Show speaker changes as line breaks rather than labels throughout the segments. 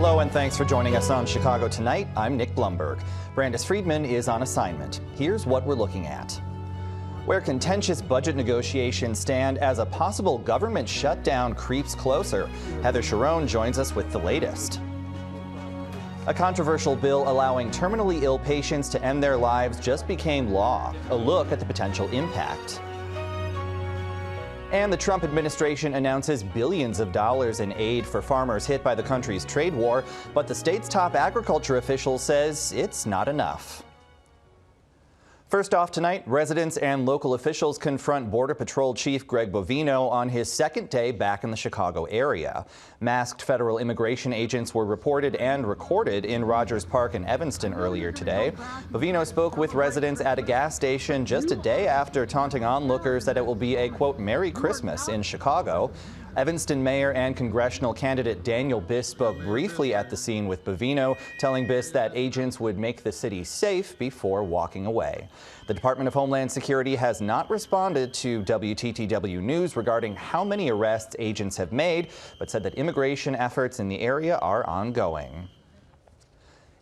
Hello and thanks for joining us on Chicago Tonight. I'm Nick Blumberg. Brandis Friedman is on assignment. Here's what we're looking at. Where contentious budget negotiations stand as a possible government shutdown creeps closer. Heather Sharon joins us with the latest. A controversial bill allowing terminally ill patients to end their lives just became law. A look at the potential impact. And the Trump administration announces billions of dollars in aid for farmers hit by the country's trade war, but the state's top agriculture official says it's not enough. First off tonight, residents and local officials confront Border Patrol Chief Greg Bovino on his second day back in the Chicago area. Masked federal immigration agents were reported and recorded in Rogers Park in Evanston earlier today. Bovino spoke with residents at a gas station just a day after taunting onlookers that it will be a, quote, Merry Christmas in Chicago. Evanston Mayor and congressional candidate Daniel Biss spoke briefly at the scene with Bovino, telling Biss that agents would make the city safe before walking away. The Department of Homeland Security has not responded to WTTW News regarding how many arrests agents have made, but said that immigration efforts in the area are ongoing.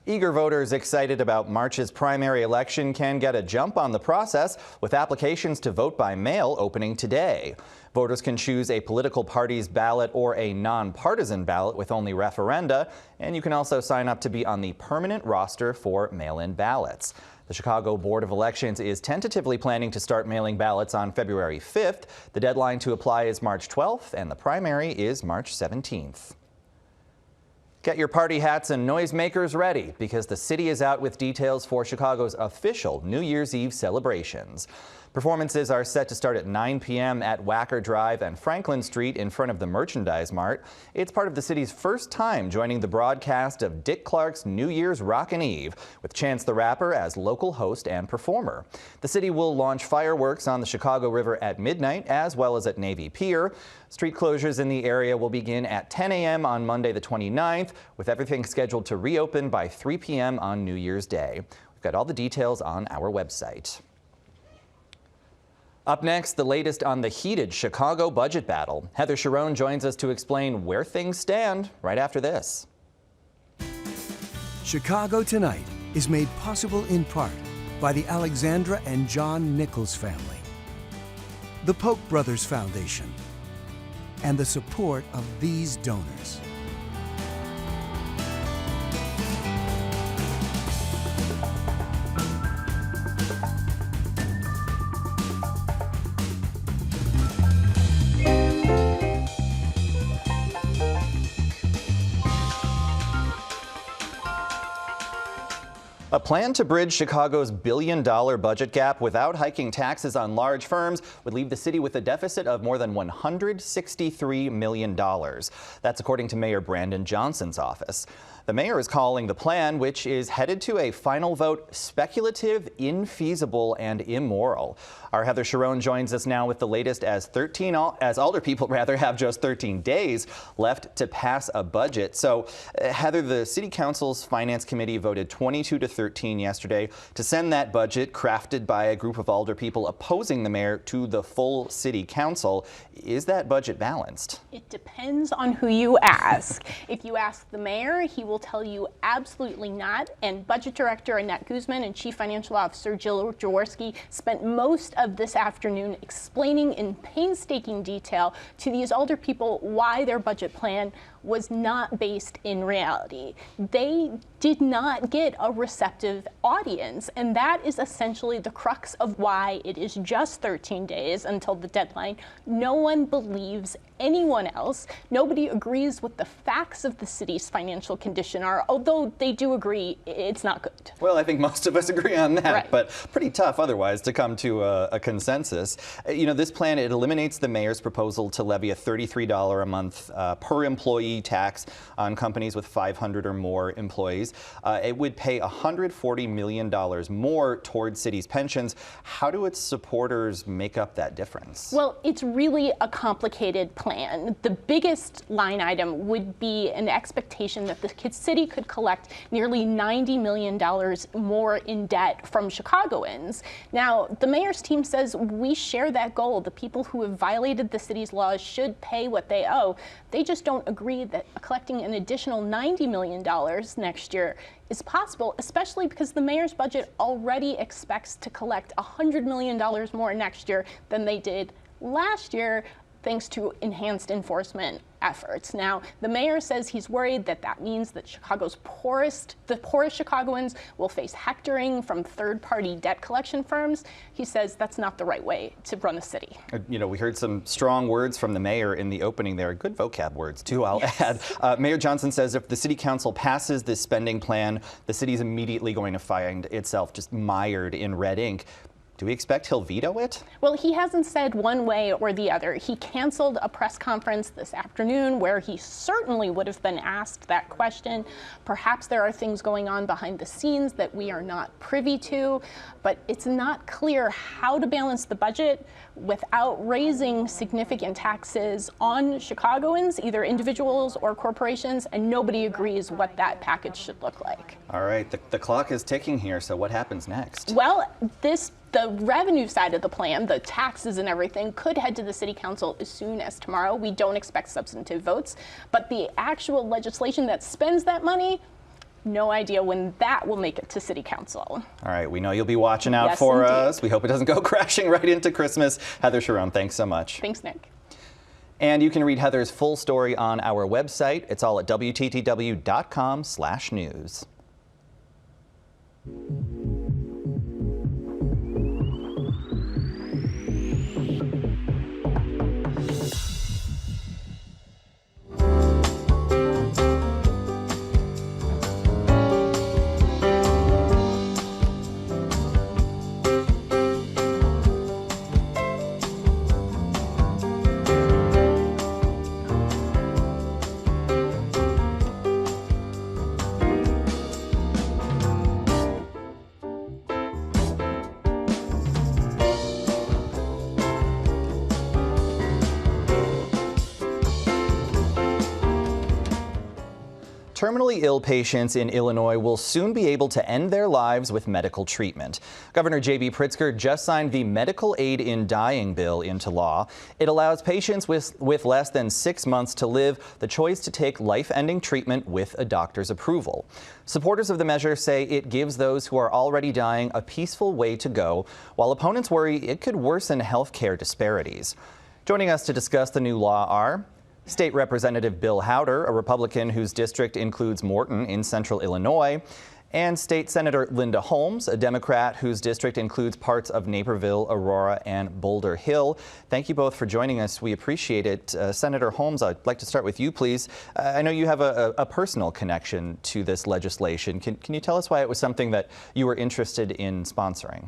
Eager voters excited about March's primary election can get a jump on the process with applications to vote by mail opening today. Voters can choose a political party's ballot or a nonpartisan ballot with only referenda, and you can also sign up to be on the permanent roster for mail-in ballots. The Chicago Board of Elections is tentatively planning to start mailing ballots on February 5th. The deadline to apply is March 12th, and the primary is March 17th. Get your party hats and noisemakers ready because the city is out with details for Chicago's official New Year's Eve celebrations. Performances are set to start at 9 p.m. at Wacker Drive and Franklin Street in front of the Merchandise Mart. It's part of the city's first time joining the broadcast of Dick Clark's New Year's Rockin' Eve, with Chance the Rapper as local host and performer. The city will launch fireworks on the Chicago River at midnight, as well as at Navy Pier. Street closures in the area will begin at 10 a.m. on Monday the 29th, with everything scheduled to reopen by 3 p.m. on New Year's Day. We've got all the details on our website. Up next, the latest on the heated Chicago budget battle. Heather Sharon joins us to explain where things stand right after this.
Chicago Tonight is made possible in part by the Alexandra and John Nichols family, the Polk Brothers Foundation, and the support of these donors.
A plan to bridge Chicago's billion-dollar budget gap without hiking taxes on large firms would leave the city with a deficit of more than $163 million. That's according to Mayor Brandon Johnson's office. The mayor is calling the plan, which is headed to a final vote, speculative, infeasible, and immoral. Our Heather Sharon joins us now with the latest as alderpeople have just 13 days left to pass a budget. So, Heather, the City Council's Finance Committee voted 22-13 yesterday to send that budget, crafted by a group of alderpeople opposing the mayor, to the full City Council. Is that budget balanced?
It depends on who you ask. If you ask the mayor, he will tell you absolutely not. And Budget Director Annette Guzman and Chief Financial Officer Jill Jaworski spent most of this afternoon explaining in painstaking detail to these alderpeople why their budget plan was not based in reality. They did not get a receptive audience, and that is essentially the crux of why it is just 13 days until the deadline. No one believes anyone else. Nobody agrees with the facts of the city's financial condition are, although they do agree it's not good.
Well, I think most of us agree on that,
right.
But pretty tough otherwise to come to a consensus. You know, this plan, it eliminates the mayor's proposal to levy a $33 a month per employee tax on companies with 500 or more employees. It would pay $140 million more towards cities' pensions. How do its supporters make up that difference?
Well, it's really a complicated plan. The biggest line item would be an expectation that the city could collect nearly $90 million more in debt from Chicagoans. Now, the mayor's team says we share that goal. The people who have violated the city's laws should pay what they owe. They just don't agree worry that collecting an additional $90 million next year is possible, especially because the mayor's budget already expects to collect $100 million more next year than they did last year, thanks to enhanced enforcement efforts. Now, the mayor says he's worried that that means that the poorest Chicagoans will face hectoring from third-party debt collection firms. He says that's not the right way to run a city.
You know, we heard some strong words from the mayor in the opening there. Good vocab words, too, I'll add. Mayor Johnson says if the city council passes this spending plan, the city's immediately going to find itself just mired in red ink. Do we expect he'll veto it?
Well, he hasn't said one way or the other. He canceled a press conference this afternoon where he certainly would have been asked that question. Perhaps there are things going on behind the scenes that we are not privy to, but it's not clear how to balance the budget without raising significant taxes on Chicagoans, either individuals or corporations, and nobody agrees what that package should look like.
All right, the clock is ticking here, so what happens next?
Well, the revenue side of the plan, the taxes and everything, could head to the city council as soon as tomorrow. We don't expect substantive votes, but the actual legislation that spends that money, no idea when that will make it to city council.
All right, we know you'll be watching out
Yes,
for
indeed.
us. We hope it doesn't go crashing right into Christmas. Heather Sharon, thanks so much.
Thanks, Nick.
And you can read Heather's full story on our website. It's all at WTTW.com/news. Terminally ill patients in Illinois will soon be able to end their lives with medical treatment. Governor J.B. Pritzker just signed the Medical Aid in Dying bill into law. It allows patients with less than 6 months to live the choice to take life-ending treatment with a doctor's approval. Supporters of the measure say it gives those who are already dying a peaceful way to go, while opponents worry it could worsen health care disparities. Joining us to discuss the new law are State Representative Bill Howder, a Republican whose district includes Morton in central Illinois, and State Senator Linda Holmes, a Democrat whose district includes parts of Naperville, Aurora, and Boulder Hill. Thank you both for joining us. We appreciate it. Senator Holmes, I'd like to start with you, please. I know you have a personal connection to this legislation. Can you tell us why it was something that you were interested in sponsoring?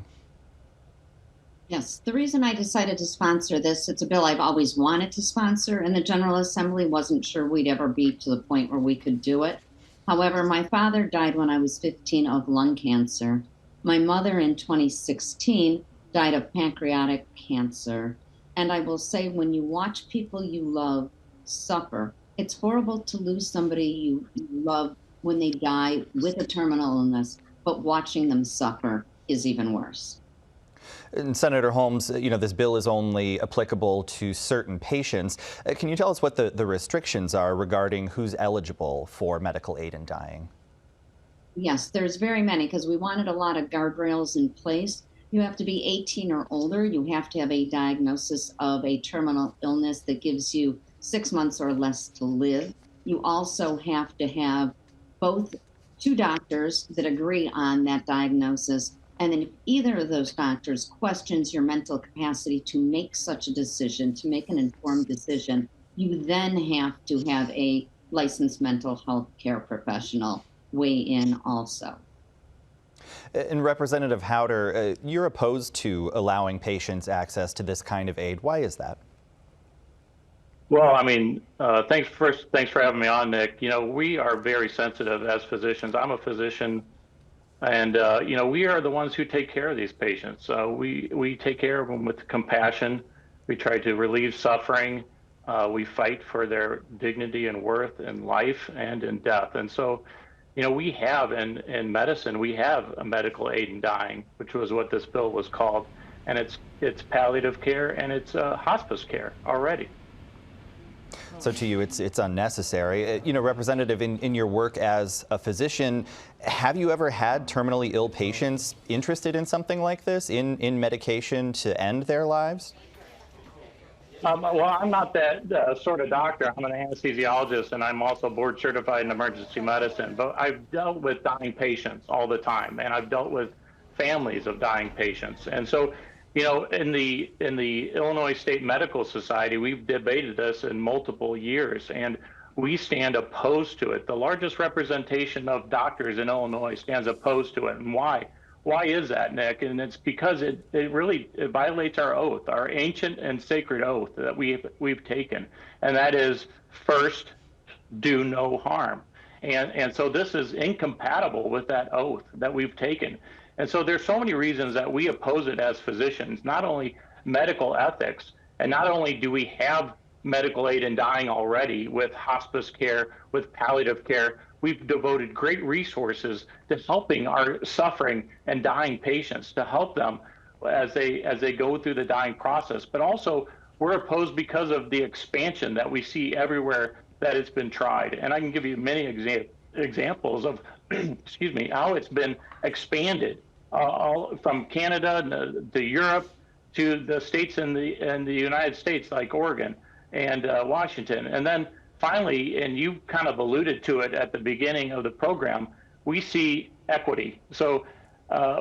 Yes, the reason I decided to sponsor this, it's a bill I've always wanted to sponsor in the General Assembly. Wasn't sure we'd ever be to the point where we could do it. However, my father died when I was 15 of lung cancer. My mother in 2016 died of pancreatic cancer. And I will say, when you watch people you love suffer, it's horrible to lose somebody you love when they die with a terminal illness, but watching them suffer is even worse.
And Senator Holmes, you know, this bill is only applicable to certain patients. Can you tell us what the restrictions are regarding who's eligible for medical aid in dying?
Yes, there's very many, because we wanted a lot of guardrails in place. You have to be 18 or older. You have to have a diagnosis of a terminal illness that gives you 6 months or less to live. You also have to have both two doctors that agree on that diagnosis. And then if either of those doctors questions your mental capacity to make such a decision, to make an informed decision, you then have to have a licensed mental health care professional weigh in also.
And Representative Howder, you're opposed to allowing patients access to this kind of aid. Why is that?
Well, I mean, thanks for having me on, Nick. You know, we are very sensitive as physicians. I'm a physician. And, you know, we are the ones who take care of these patients. We take care of them with compassion. We try to relieve suffering. We fight for their dignity and worth in life and in death. And so, you know, we have in medicine, we have a medical aid in dying, which was what this bill was called. And it's palliative care and it's hospice care already.
So to you, it's unnecessary. You know, Representative, in your work as a physician, have you ever had terminally ill patients interested in something like this, in medication to end their lives?
Well, I'm not that sort of doctor. I'm an anesthesiologist, and I'm also board certified in emergency medicine. But I've dealt with dying patients all the time, and I've dealt with families of dying patients. And so, you know, in the Illinois State Medical Society, we've debated this in multiple years, and we stand opposed to it. The largest representation of doctors in Illinois stands opposed to it. And why? Why is that, Nick? And it's because it really violates our oath, our ancient and sacred oath that we've taken, and that is first, do no harm. And so this is incompatible with that oath that we've taken. And so there's so many reasons that we oppose it as physicians, not only medical ethics, and not only do we have medical aid in dying already with hospice care, with palliative care. We've devoted great resources to helping our suffering and dying patients, to help them as they go through the dying process. But also, we're opposed because of the expansion that we see everywhere that it's been tried. And I can give you many examples of, excuse me, how it's been expanded all from Canada to Europe to the states in the United States like Oregon and Washington. And then finally, and you kind of alluded to it at the beginning of the program, we see equity. So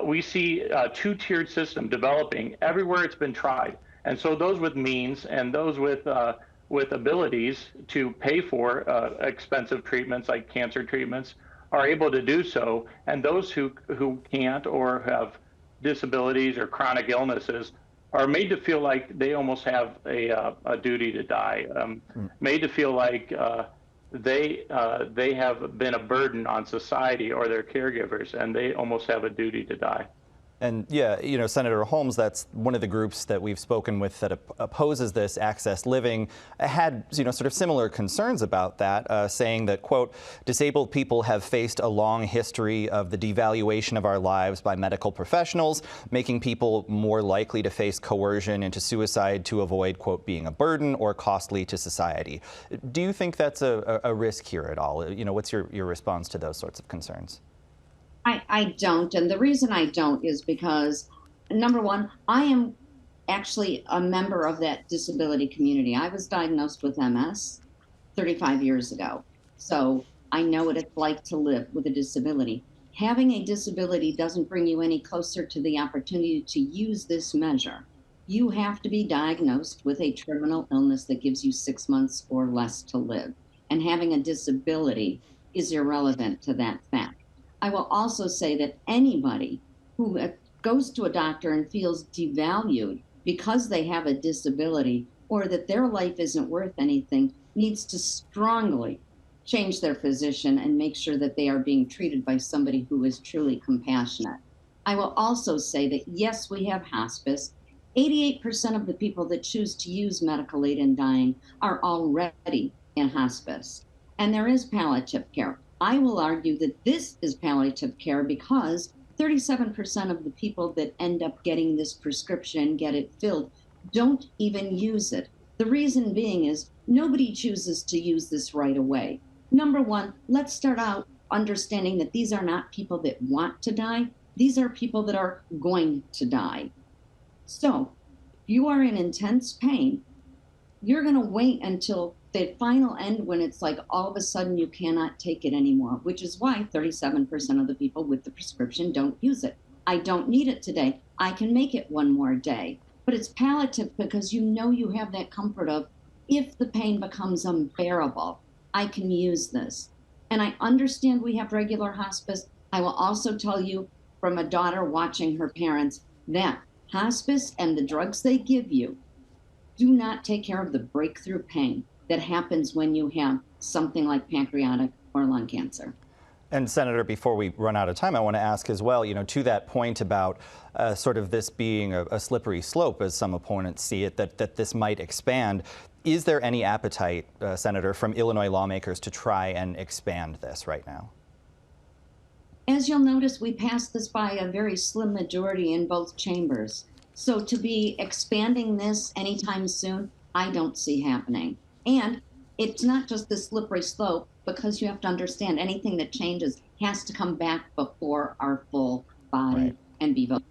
we see a two-tiered system developing everywhere it's been tried. And so those with means and those with abilities to pay for expensive treatments like cancer treatments are able to do so. And those who can't or have disabilities or chronic illnesses are made to feel like they almost have a duty to die, made to feel like they have been a burden on society or their caregivers, and they almost have a duty to die.
And yeah, you know, Senator Holmes, that's one of the groups that we've spoken with that opposes this. Access Living had, you know, sort of similar concerns about that, saying that, quote, disabled people have faced a long history of the devaluation of our lives by medical professionals, making people more likely to face coercion into suicide to avoid, quote, being a burden or costly to society. Do you think that's a risk here at all? You know, what's your response to those sorts of concerns?
I don't. And the reason I don't is because, number one, I am actually a member of that disability community. I was diagnosed with MS 35 years ago. So I know what it's like to live with a disability. Having a disability doesn't bring you any closer to the opportunity to use this measure. You have to be diagnosed with a terminal illness that gives you 6 months or less to live. And having a disability is irrelevant to that fact. I will also say that anybody who goes to a doctor and feels devalued because they have a disability or that their life isn't worth anything needs to strongly change their physician and make sure that they are being treated by somebody who is truly compassionate. I will also say that, yes, we have hospice. 88% of the people that choose to use medical aid in dying are already in hospice. And there is palliative care. I will argue that this is palliative care because 37% of the people that end up getting this prescription, get it filled, don't even use it. The reason being is nobody chooses to use this right away. Number one, let's start out understanding that these are not people that want to die. These are people that are going to die. So if you are in intense pain, you're going to wait until the final end when it's like all of a sudden you cannot take it anymore, which is why 37% of the people with the prescription don't use it. I don't need it today. I can make it one more day. But it's palliative because you know you have that comfort of, if the pain becomes unbearable, I can use this. And I understand we have regular hospice. I will also tell you from a daughter watching her parents that hospice and the drugs they give you do not take care of the breakthrough pain that happens when you have something like pancreatic or lung cancer.
And Senator, before we run out of time, I want to ask as well, you know, to that point about sort of this being a slippery slope, as some opponents see it, that this might expand. Is there any appetite, Senator, from Illinois lawmakers to try and expand this right now?
As you'll notice, we passed this by a very slim majority in both chambers. So to be expanding this anytime soon, I don't see happening. And it's not just the slippery slope, because you have to understand anything that changes has to come back before our full body
Right.
and be voted.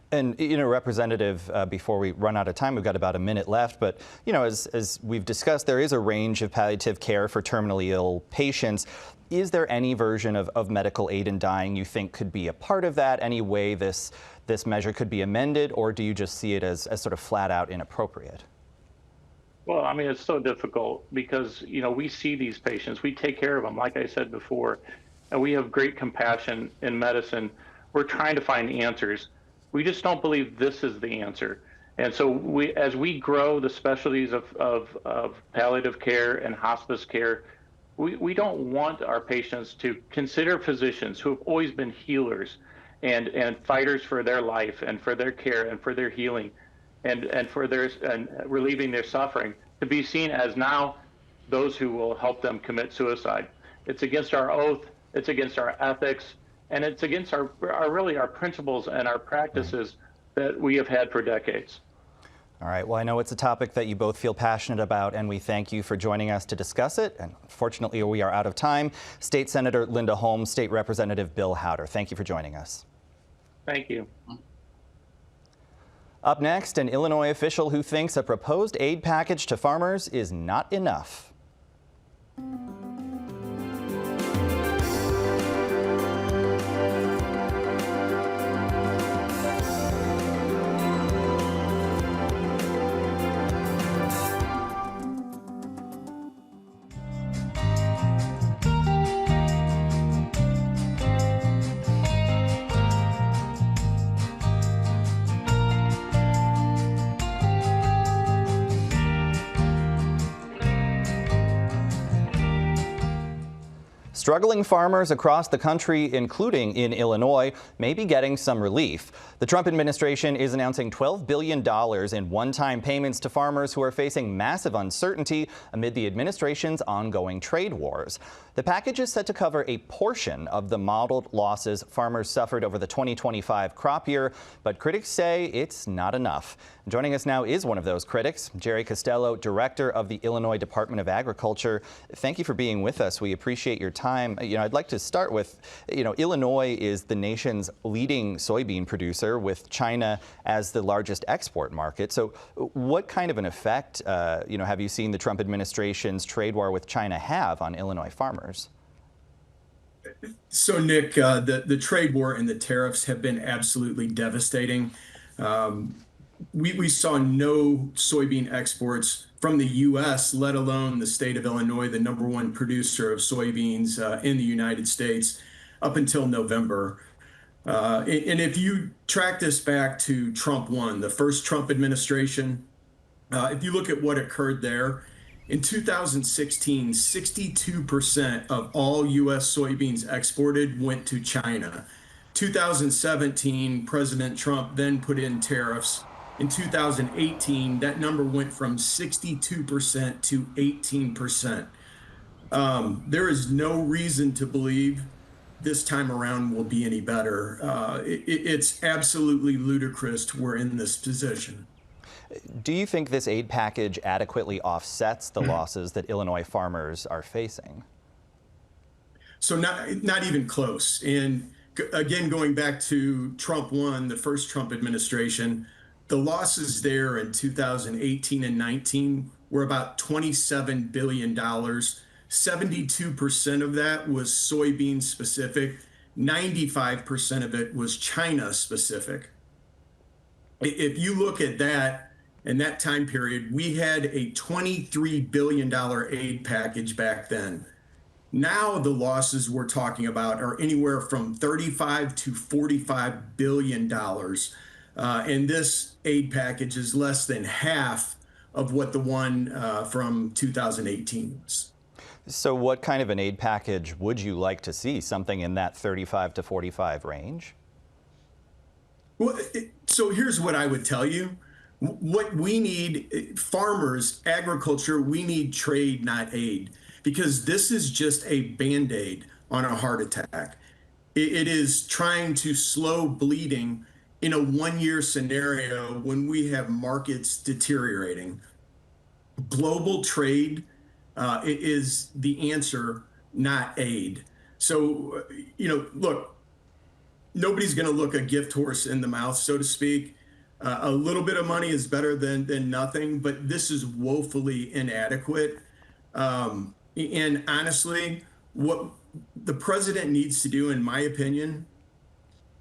And, Representative, before we run out of time, we've got about a minute left, but, as we've discussed, there is a range of palliative care for terminally ill patients. Is there any version of medical aid in dying you think could be a part of that? Any way this measure could be amended, or do you just see it as sort of flat out inappropriate?
Well, I mean, it's so difficult because, we see these patients, we take care of them, like I said before, and we have great compassion in medicine. We're trying to find answers. We just don't believe this is the answer. And so as we grow the specialties of palliative care and hospice care, we don't want our patients to consider physicians who have always been healers and fighters for their life and for their care and for their healing and for and relieving their suffering to be seen as now those who will help them commit suicide. It's against our oath, it's against our ethics, and it's against our principles and our practices that we have had for decades.
All right. Well, I know it's a topic that you both feel passionate about, and we thank you for joining us to discuss it. And unfortunately, we are out of time. State Senator Linda Holmes, State Representative Bill Howder, thank you for joining us.
Thank you.
Up next, an Illinois official who thinks a proposed aid package to farmers is not enough. Struggling farmers across the country, including in Illinois, may be getting some relief. The Trump administration is announcing $12 billion in one-time payments to farmers who are facing massive uncertainty amid the administration's ongoing trade wars. The package is set to cover a portion of the modeled losses farmers suffered over the 2025 crop year, but critics say it's not enough. Joining us now is one of those critics, Jerry Costello, Director of the Illinois Department of Agriculture. Thank you for being with us. We appreciate your time. I'd like to start with, Illinois is the nation's leading soybean producer, with China as the largest export market. So what kind of an effect, have you seen the Trump administration's trade war with China have on Illinois farmers?
So, Nick, the trade war and the tariffs have been absolutely devastating. We saw no soybean exports from the U.S., let alone the state of Illinois, the #1 producer of soybeans in the United States, up until November. And if you track this back to Trump 1, the first Trump administration, if you look at what occurred there, in 2016, 62% of all U.S. soybeans exported went to China. 2017, President Trump then put in tariffs. In 2018, that number went from 62% to 18%. There is no reason to believe this time around will be any better. It's absolutely ludicrous we're in this position.
Do you think this aid package adequately offsets the losses that Illinois farmers are facing?
So not even close. And again, going back to Trump 1, the first Trump administration, the losses there in 2018 and 19 were about $27 billion. 72% of that was soybean specific. 95% of it was China specific. If you look at that, in that time period, we had a $23 billion aid package back then. Now the losses we're talking about are anywhere from $35 to $45 billion. And this aid package is less than half of what the one from 2018 was.
So what kind of an aid package would you like to see? Something in that 35 to 45 range?
Well, so here's what I would tell you. What we need, farmers, agriculture, we need trade, not aid, because this is just a Band-Aid on a heart attack. It is trying to slow bleeding in a one-year scenario when we have markets deteriorating. global trade is the answer, not aid. So, look, nobody's going to look a gift horse in the mouth, so to speak. A little bit of money is better than nothing, but this is woefully inadequate. And honestly, what the president needs to do, in my opinion,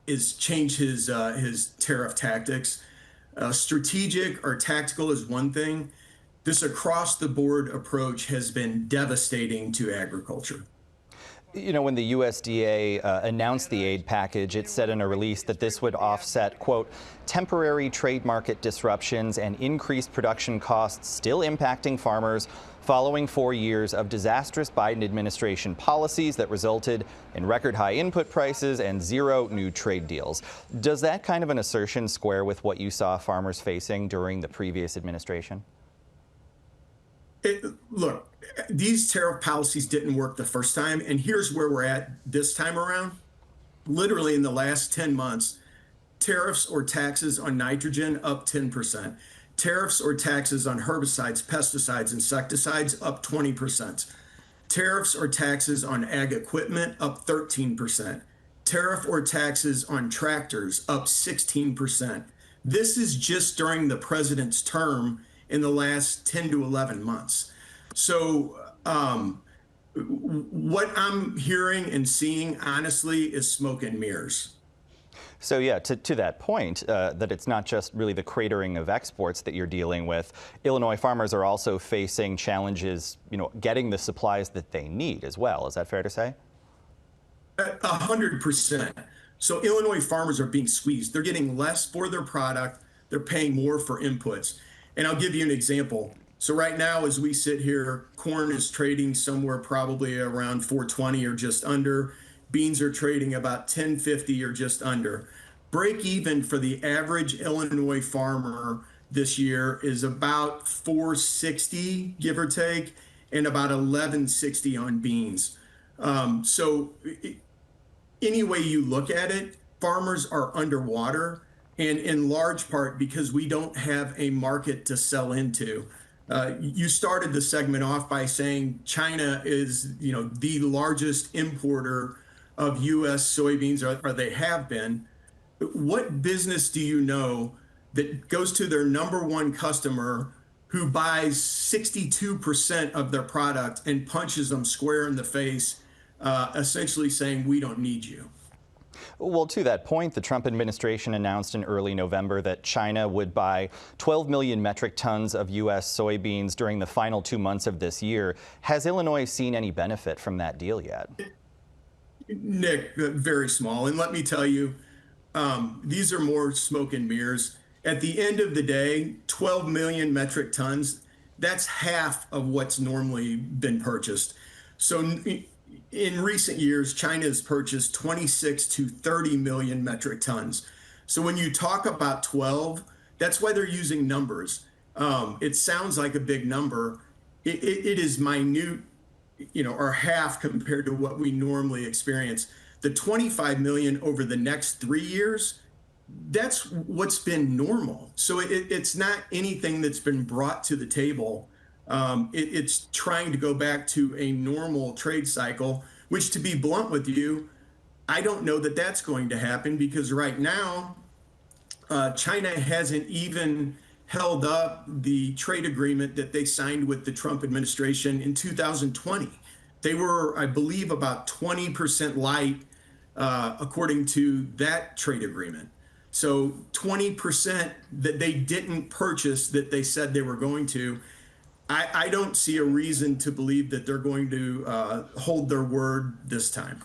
is change his tariff tactics. Strategic or tactical is one thing. This across the board approach has been devastating to agriculture.
When the USDA announced the aid package, it said in a release that this would offset, quote, temporary trade market disruptions and increased production costs still impacting farmers following 4 years of disastrous Biden administration policies that resulted in record high input prices and 0 new trade deals. Does that kind of an assertion square with what you saw farmers facing during the previous administration?
Look, these tariff policies didn't work the first time, and here's where we're at this time around. Literally in the last 10 months, tariffs or taxes on nitrogen up 10%. Tariffs or taxes on herbicides, pesticides, insecticides up 20%. Tariffs or taxes on ag equipment up 13%. Tariff or taxes on tractors up 16%. This is just during the president's term in the last 10 to 11 months. So what I'm hearing and seeing, honestly, is smoke and mirrors.
So yeah, to that point, that it's not just really the cratering of exports that you're dealing with. Illinois farmers are also facing challenges, getting the supplies that they need as well. Is that fair to say?
100%. So Illinois farmers are being squeezed. They're getting less for their product. They're paying more for inputs. And I'll give you an example. So right now, as we sit here, corn is trading somewhere probably around 420 or just under. Beans are trading about 1050 or just under. Break even for the average Illinois farmer this year is about 460, give or take, and about 1160 on beans. Any way you look at it, farmers are underwater, and in large part because we don't have a market to sell into. You started the segment off by saying China is, the largest importer of U.S. soybeans, or they have been. What business do you know that goes to their number one customer who buys 62% of their product and punches them square in the face, essentially saying, we don't need you?
Well, to that point, the Trump administration announced in early November that China would buy 12 million metric tons of U.S. soybeans during the final 2 months of this year. Has Illinois seen any benefit from that deal yet?
Nick, very small. And let me tell you, these are more smoke and mirrors. At the end of the day, 12 million metric tons, that's half of what's normally been purchased. So in recent years, China has purchased 26 to 30 million metric tons. So when you talk about 12, that's why they're using numbers. It sounds like a big number. It is minute, or half compared to what we normally experience. The 25 million over the next 3 years, that's what's been normal. So it's not anything that's been brought to the table. It's trying to go back to a normal trade cycle, which, to be blunt with you, I don't know that that's going to happen, because right now, China hasn't even held up the trade agreement that they signed with the Trump administration in 2020. They were, I believe, about 20% light, according to that trade agreement. So 20% that they didn't purchase that they said they were going to. I don't see a reason to believe that they're going to hold their word this time.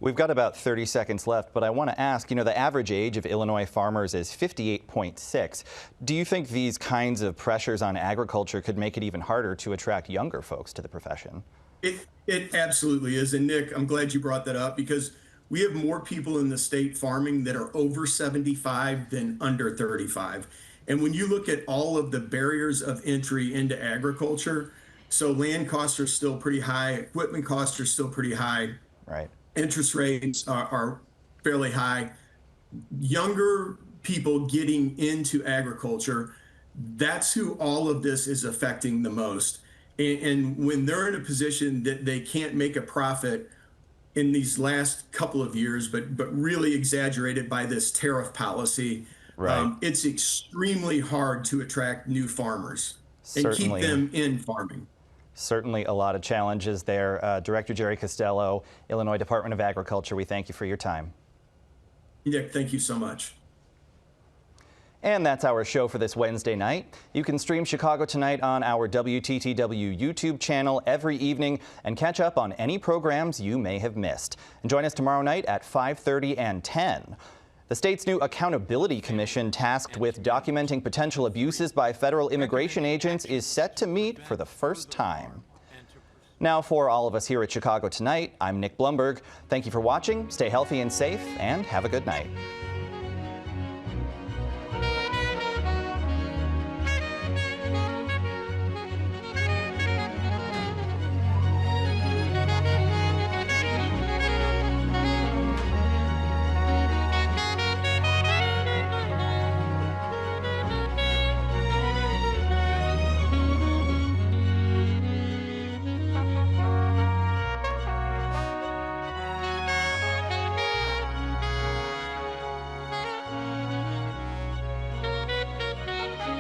We've got about 30 seconds left, but I want to ask, the average age of Illinois farmers is 58.6. Do you think these kinds of pressures on agriculture could make it even harder to attract younger folks to the profession?
It absolutely is. And Nick, I'm glad you brought that up, because we have more people in the state farming that are over 75 than under 35. And when you look at all of the barriers of entry into agriculture, so land costs are still pretty high, equipment costs are still pretty high.
Right.
Interest rates are fairly high. Younger people getting into agriculture, That's who all of this is affecting the most. And when they're in a position that they can't make a profit in these last couple of years, but really exaggerated by this tariff policy,
Right.
it's extremely hard to attract new farmers and
Certainly.
keep them in farming.
Certainly a lot of challenges there. Director Jerry Costello, Illinois Department of Agriculture, we thank you for your time.
Nick, thank you so much.
And that's our show for this Wednesday night. You can stream Chicago Tonight on our WTTW YouTube channel every evening and catch up on any programs you may have missed. And join us tomorrow night at 5:30 and 10. The state's new Accountability Commission, tasked with documenting potential abuses by federal immigration agents, is set to meet for the first time. Now, for all of us here at Chicago Tonight, I'm Nick Blumberg. Thank you for watching. Stay healthy and safe, and have a good night.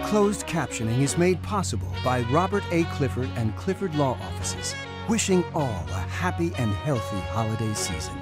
Closed captioning is made possible by Robert A. Clifford and Clifford Law Offices, wishing all a happy and healthy holiday season.